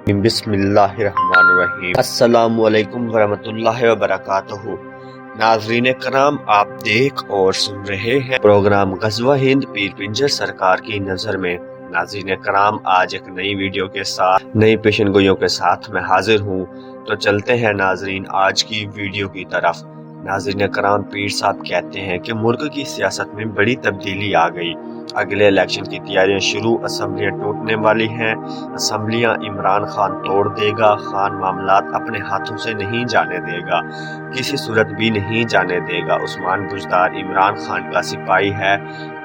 بسم اللہ الرحمن الرحیم۔ السلام علیکم ورحمۃ اللہ وبرکاتہ۔ ناظرین کرام، آپ دیکھ اور سن رہے ہیں پروگرام غزوہ ہند پیر پنجر سرکار کی نظر میں۔ ناظرین کرام، آج ایک نئی ویڈیو کے ساتھ، نئی پیشن گوئیوں کے ساتھ میں حاضر ہوں، تو چلتے ہیں ناظرین آج کی ویڈیو کی طرف۔ ناظرین کرام، پیر صاحب کہتے ہیں کہ ملک کی سیاست میں بڑی تبدیلی آ گئی، اگلے الیکشن کی تیاریاں شروع، اسمبلیاں ٹوٹنے والی ہیں، اسمبلیاں عمران خان توڑ دے گا، خان معاملات اپنے ہاتھوں سے نہیں جانے دے گا، کسی صورت بھی نہیں جانے دے گا۔ عثمان بزدار عمران خان کا سپاہی ہے،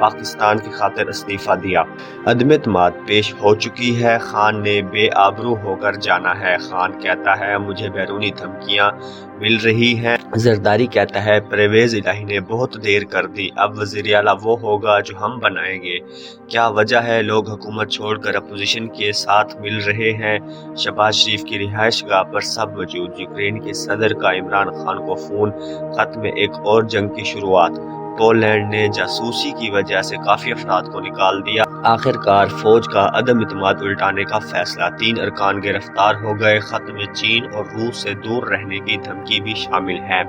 پاکستان کی خاطر استعفیٰ دیا، عدم اعتماد پیش ہو چکی ہے، خان نے بے آبرو ہو کر جانا ہے۔ خان کہتا ہے مجھے بیرونی دھمکیاں مل رہی ہیں، زرداری کہتا ہے پرویز الہی نے بہت دیر کر دی، اب وزیر اعلیٰ وہ ہوگا جو ہم بنائیں گے۔ کیا وجہ ہے لوگ حکومت چھوڑ کر اپوزیشن کے ساتھ مل رہے ہیں؟ شہباز شریف کی رہائش گاہ پر سب موجود، یوکرین کے صدر کا عمران خان کو فون خط میں ایک اور جنگ کی شروعات، پولینڈ نے جاسوسی کی وجہ سے کافی افراد کو نکال دیا، آخر کار فوج کا عدم اعتماد الٹانے کا فیصلہ، 3 ارکان گرفتار ہو گئے، خط میں چین اور روس سے دور رہنے کی دھمکی بھی شامل ہے۔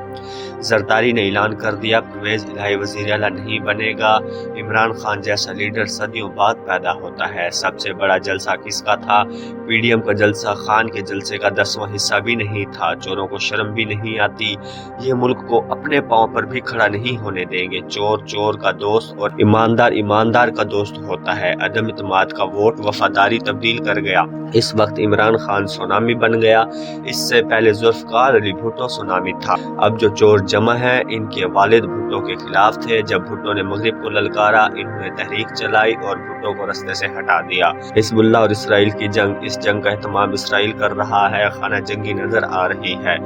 زرداری نے اعلان کر دیا پرویز الہی وزیر اعلیٰ نہیں بنے گا، عمران خان جیسا لیڈر صدیوں بعد پیدا ہوتا ہے۔ سب سے بڑا جلسہ کس کا تھا؟ پی ڈی ایم کا جلسہ، خان کے جلسے کا 10واں حصہ بھی نہیں تھا۔ چوروں کو شرم بھی نہیں آتی، یہ ملک کو اپنے پاؤں پر بھی کھڑا نہیں ہونے دیں گے۔ چور چور کا دوست اور ایماندار ایماندار کا دوست ہوتا ہے۔ عدم اعتماد کا ووٹ وفاداری تبدیل کر گیا، اس وقت عمران خان سونامی بن گیا، اس سے پہلے ذوالفقار علی بھٹو سونامی تھا۔ اب جو چور جمع ہیں ان کے والد بھٹو کے خلاف تھے، جب بھٹو نے مغرب کو للکارا انہوں نے تحریک چلائی اور بھٹو کو رستے سے ہٹا دیا۔ حزب اللہ اور اسرائیل کی جنگ، اس جنگ کا اہتمام اسرائیل کر رہا ہے، خانہ جنگی نظر آ رہی ہے۔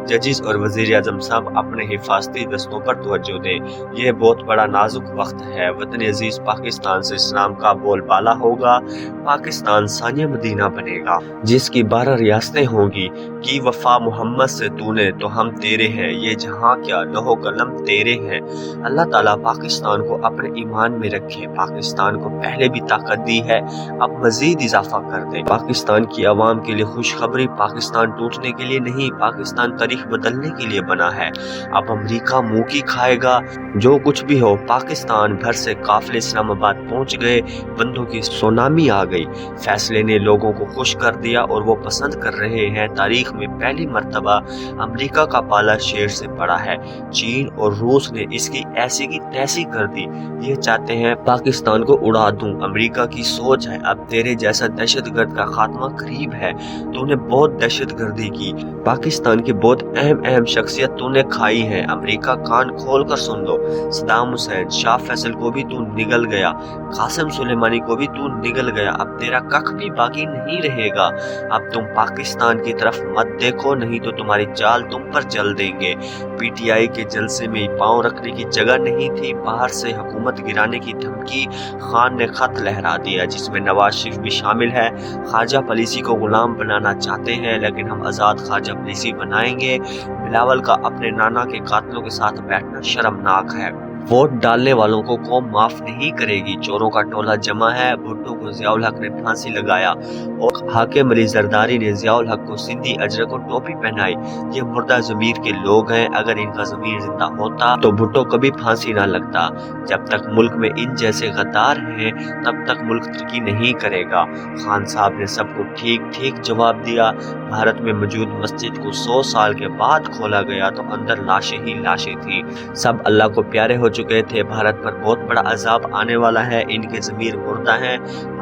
ججز اور وزیر اعظم صاحب اپنے حفاظتی دستوں پر توجہ دیں، یہ بہت بڑا نازک وقت ہے۔ وطن عزیز پاکستان سے اسلام کا بول بالا ہوگا، پاکستان ثانیہ مدینہ بنے گا، جس کی 12 ریاستیں ہوں گی۔ کی وفا محمد سے تو نے تو ہم تیرے ہیں، یہ جہاں کیا لوح و قلم تیرے ہیں۔ اللہ تعالیٰ پاکستان کو اپنے ایمان میں رکھے، پاکستان کو پہلے بھی طاقت دی ہے، اب مزید اضافہ کر دے۔ پاکستان کی عوام کے لیے خوشخبری، پاکستان ٹوٹنے کے لیے نہیں، پاکستان تاریخ بدلنے کے لیے بنا ہے۔ اب امریکہ منہ کی کھائے گا، جو کچھ بھی ہو۔ پاکستان بھر سے قافلے اسلام آباد پہنچ گئے، بندوں کی سونامی آ گئی، فیصلے نے لوگوں کو خوش کر دیا اور وہ پسند کر رہے ہیں۔ تاریخ میں پہلی مرتبہ امریکہ کا پالا شیر سے پڑا ہے، چین اور روس نے اس کی ایسی کی تیسی کر دی، یہ چاہتے ہیں پاکستان کو اڑا دوں۔ امریکہ کی سوچ ہے اب تیرے جیسا دہشت گرد کا خاتمہ قریب ہے، تو نے بہت دہشت گردی کی، پاکستان کی بہت اہم شخصیت تو نے کھائی ہے۔ امریکہ کان کھول کر سن لو، صدام حسین، شاہ فیصل کو بھی تو نگل گیا، قاسم سلیمانی کو بھی تو نگل گیا، اب تیرا ککھ بھی باقی نہیں رہے گا۔ اب تم پاکستان کی طرف مت دیکھو، نہیں تو تمہاری چال تم پر چل دیں گے۔ پی ٹی آئی کے جلسے میں پاؤں رکھنے کی جگہ نہیں تھی، باہر سے حکومت گرانے کی دھمکی، خان نے خط لہرا دیا جس میں نواز شریف بھی شامل ہے۔ خواجہ پالیسی کو غلام بنانا چاہتے ہیں لیکن ہم آزاد خواجہ پالیسی بنائیں گے۔ بلاول کا اپنے نانا کے قاتلوں کے ساتھ بیٹھنا شرمناک ہے، ووٹ ڈالنے والوں کو قوم معاف نہیں کرے گی۔ چوروں کا ٹولہ جمع ہے، بھٹو کو ضیاء الحق نے پھانسی لگایا اور حاکم علی زرداری نے ضیاء الحق کو سندھی اجرک کو ٹوپی پہنائی۔ یہ مردہ ضمیر کے لوگ ہیں، اگر ان کا ضمیر زندہ ہوتا تو بھٹو کبھی پھانسی نہ لگتا۔ جب تک ملک میں ان جیسے غدار ہیں تب تک ملک ترقی نہیں کرے گا۔ خان صاحب نے سب کو ٹھیک ٹھیک جواب دیا۔ بھارت میں موجود مسجد کو 100 سال کے بعد کھولا گیا تو اندر لاشیں ہی لاشیں تھی، سب اللہ کو پیارے ہو چکے تھے۔ بھارت پر بہت بڑا عذاب آنے والا ہے، ان کے ضمیر مردہ ہیں۔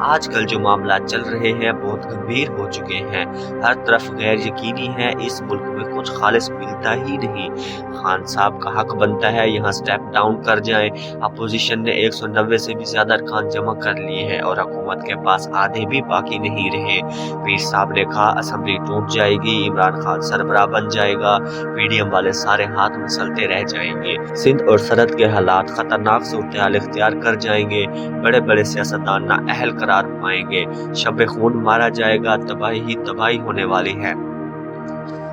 آج کل جو معاملات چل رہے ہیں بہت گمبھیر ہو چکے ہیں، ہر طرف غیر یقینی ہے، اس ملک میں کچھ خالص ملتا ہی نہیں۔ خان صاحب کا حق بنتا ہے یہاں سٹیپ ڈاؤن کر جائیں۔ اپوزیشن نے 190 سے بھی زیادہ ارکان جمع کر لیے ہیں اور حکومت کے پاس آدھے بھی باقی نہیں رہے۔ پیر صاحب نے کہا اسمبلی ٹوٹ جائے گی، عمران خان سربراہ بن جائے گا، پی ڈی ایم والے سارے ہاتھ مسلتے رہ جائیں گے، سندھ اور سرحد کے حالات خطرناک صورتحال اختیار کر جائیں گے، بڑے بڑے سیاستدان نااہل قرار پائیں گے، شب خون مارا جائے گا، تباہی ہی تباہی ہونے والی ہے۔